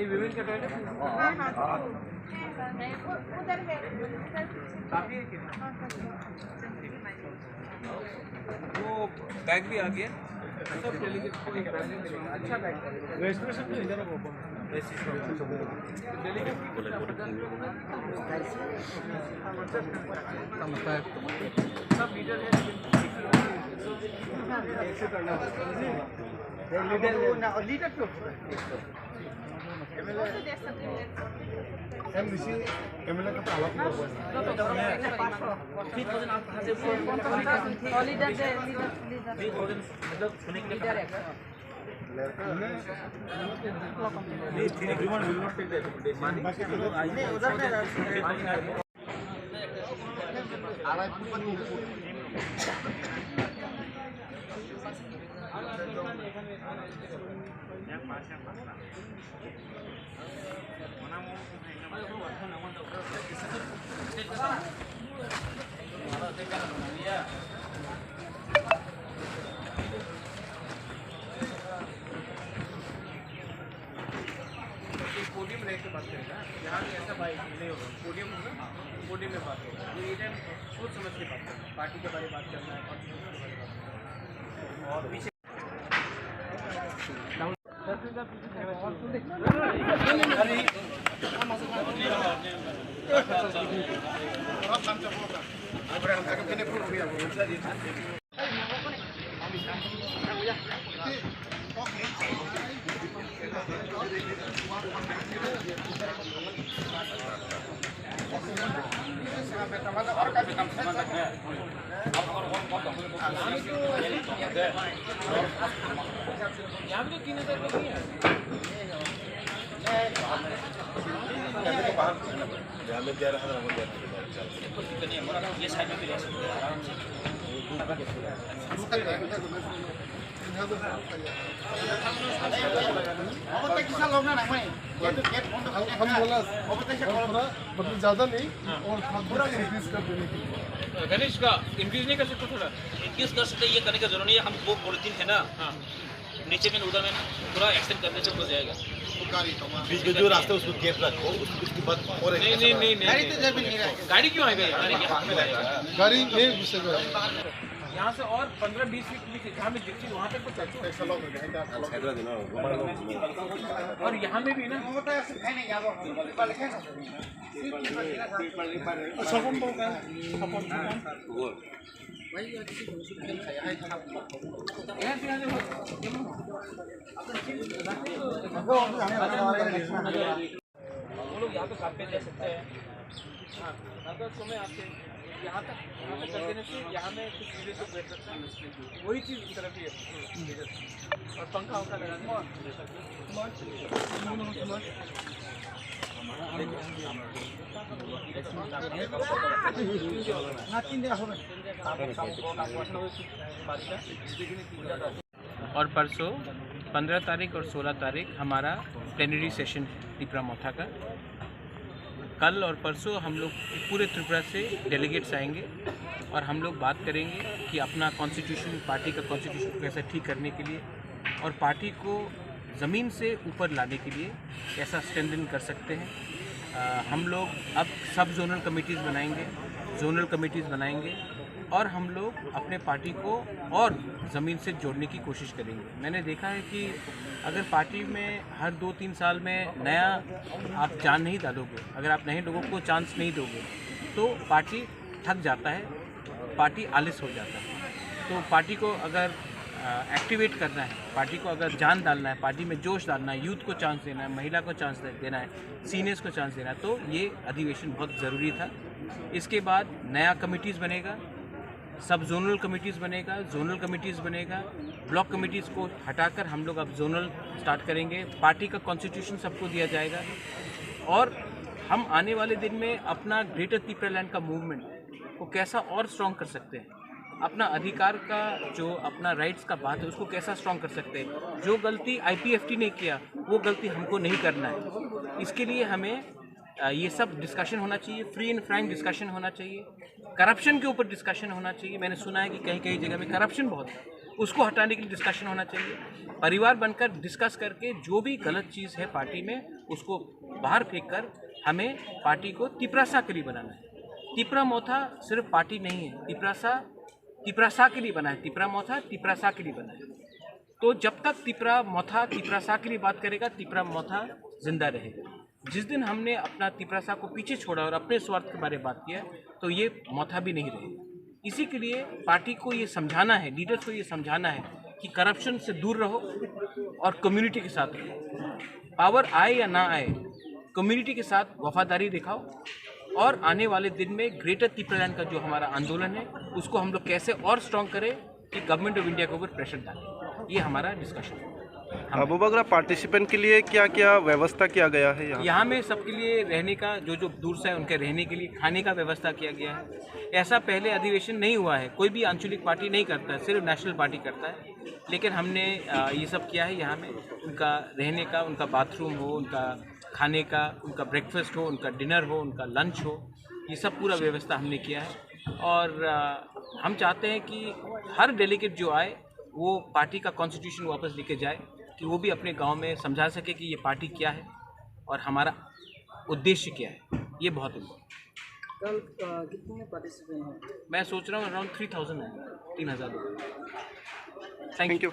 Women का toilet उधर है काफी है क्या? वो बैग भी आ गया सब डेलीगेट को एक बैग मिलेगा अच्छा बैग रजिस्ट्रेशन तो इधर होगा डेलीगेट सब लीडर है ऐसे करना लीडर क्यों एमडीसी एमएलए का ताला को पोडियम रह के बात करेगा यहाँ भी ऐसा बात नहीं होगा पोडियम होगा पोडियम में बात होगा ये टाइम सोच समझ के बात करना है पार्टी के बारे में बात करना है और पीछे यहाँ भी तो 3000 का नहीं है ये साइड में भी रह सकते हैं आराम से हम बोला मतलब ज़्यादा नहीं और थोड़ा इंक्रीज कर देने के लिए गणेश का इंक्रीज नहीं कर सकते थोड़ा इंक्रीज कर सकते ये करने का जरूरी है हम वो पॉलिथीन है ना हाँ नीचे में उधर में थोड़ा एक्सटेंड करने से हो जाएगा बीच में जो रास्ता उसको गैप रखो उसके बाद और नहीं गाड़ी क्यों आएगा गाड़ी नहीं घुसेगा यहाँ से और 15-20 फीट नीचे जहाँ में दिखती वहाँ तक तो और यहाँ में भी ना वो लोग यहाँ तो काफी ले सकते हैं अगर समय आते यहाँ तक कर देने से यहाँ में कुछ चीज़ें तो बैठ सकते हैं वही चीज़ की तरफ ही है और पंखा वंखा लगाने और परसों 15 तारीख और 16 तारीख हमारा प्लेनरी सेशन त्रिपुरा मोथा का कल और परसों हम लोग पूरे त्रिपुरा से डेलीगेट्स आएंगे और हम लोग बात करेंगे कि अपना कॉन्स्टिट्यूशन पार्टी का कॉन्स्टिट्यूशन कैसा ठीक करने के लिए और पार्टी को ज़मीन से ऊपर लाने के लिए कैसा स्ट्रेंथन कर सकते हैं। हम लोग अब सब जोनल कमेटीज़ बनाएंगे और हम लोग अपने पार्टी को और ज़मीन से जोड़ने की कोशिश करेंगे। मैंने देखा है कि अगर पार्टी में हर 2-3 साल में नया आप जान नहीं डालोगे, अगर आप नए लोगों को चांस नहीं दोगे तो पार्टी थक जाता है, पार्टी आलस हो जाता है। तो पार्टी को अगर एक्टिवेट करना है, पार्टी को अगर जान डालना है, पार्टी में जोश डालना है, यूथ को चांस देना है, महिला को चांस देना है, सीनियर्स को चांस देना है, तो ये अधिवेशन बहुत ज़रूरी था। इसके बाद नया कमिटीज़ बनेगा, सब जोनल कमिटीज़ बनेगा, ब्लॉक कमिटीज़ को हटाकर हम लोग अब जोनल स्टार्ट करेंगे। पार्टी का कॉन्स्टिट्यूशन सबको दिया जाएगा और हम आने वाले दिन में अपना ग्रेटर त्रिपुरा लैंड का मूवमेंट को कैसा और स्ट्रॉन्ग कर सकते हैं, अपना अधिकार का जो अपना राइट्स का बात है उसको कैसा स्ट्रॉन्ग कर सकते हैं। जो गलती IPFT ने किया वो गलती हमको नहीं करना है। इसके लिए हमें ये सब डिस्कशन होना चाहिए, फ्री एंड फ्रैंक डिस्कशन होना चाहिए, करप्शन के ऊपर डिस्कशन होना चाहिए। मैंने सुना है कि कहीं कहीं जगह में करप्शन बहुत है, उसको हटाने के लिए डिस्कशन होना चाहिए। परिवार बनकर डिस्कस करके जो भी गलत चीज़ है पार्टी में उसको बाहर फेंक कर हमें पार्टी को तिपरासाकली बनाना है। तिपरा मोथा सिर्फ पार्टी नहीं है, तिपरासाकली बना है, तिपरा मोथा तिपरासाकली बना है। तो जब तक तिपरा मोथा तिपरासाकली बात करेगा, तिपरा मोथा जिंदा रहेगा। जिस दिन हमने अपना तिपरासा को पीछे छोड़ा और अपने स्वार्थ के बारे में बात किया तो ये मोथा भी नहीं रहेगा। इसी के लिए पार्टी को ये समझाना है, लीडर्स को ये समझाना है कि करप्शन से दूर रहो और कम्युनिटी के साथ रहो। पावर आए या ना आए, कम्युनिटी के साथ वफादारी दिखाओ और आने वाले दिन में ग्रेटर तिपरालैंड का जो हमारा आंदोलन है उसको हम लोग कैसे और स्ट्रॉन्ग करें कि गवर्नमेंट ऑफ इंडिया के ऊपर प्रेशर डालें। ये हमारा डिस्कशन है। अबू बकरा पार्टिसिपेंट के लिए क्या क्या व्यवस्था किया गया है यहाँ में सबके लिए रहने का, जो जो दूर से है उनके रहने के लिए खाने का व्यवस्था किया गया है। ऐसा पहले अधिवेशन नहीं हुआ है, कोई भी आंचलिक पार्टी नहीं करता है, सिर्फ नेशनल पार्टी करता है। लेकिन हमने ये सब किया है। यहाँ में उनका रहने का, उनका बाथरूम हो, उनका खाने का, उनका ब्रेकफास्ट हो, उनका डिनर हो, उनका लंच हो, ये सब पूरा व्यवस्था हमने किया है। और हम चाहते हैं कि हर डेलीगेट जो आए वो पार्टी का कॉन्स्टिट्यूशन वापस लेके जाए, कि वो भी अपने गांव में समझा सके कि ये पार्टी क्या है और हमारा उद्देश्य क्या है। ये बहुत इम्पोर्टेंट। कल कितने पार्टिसिपेंट हैं? मैं सोच रहा हूँ अराउंड 3000 है, 3000 लोग। Thank you.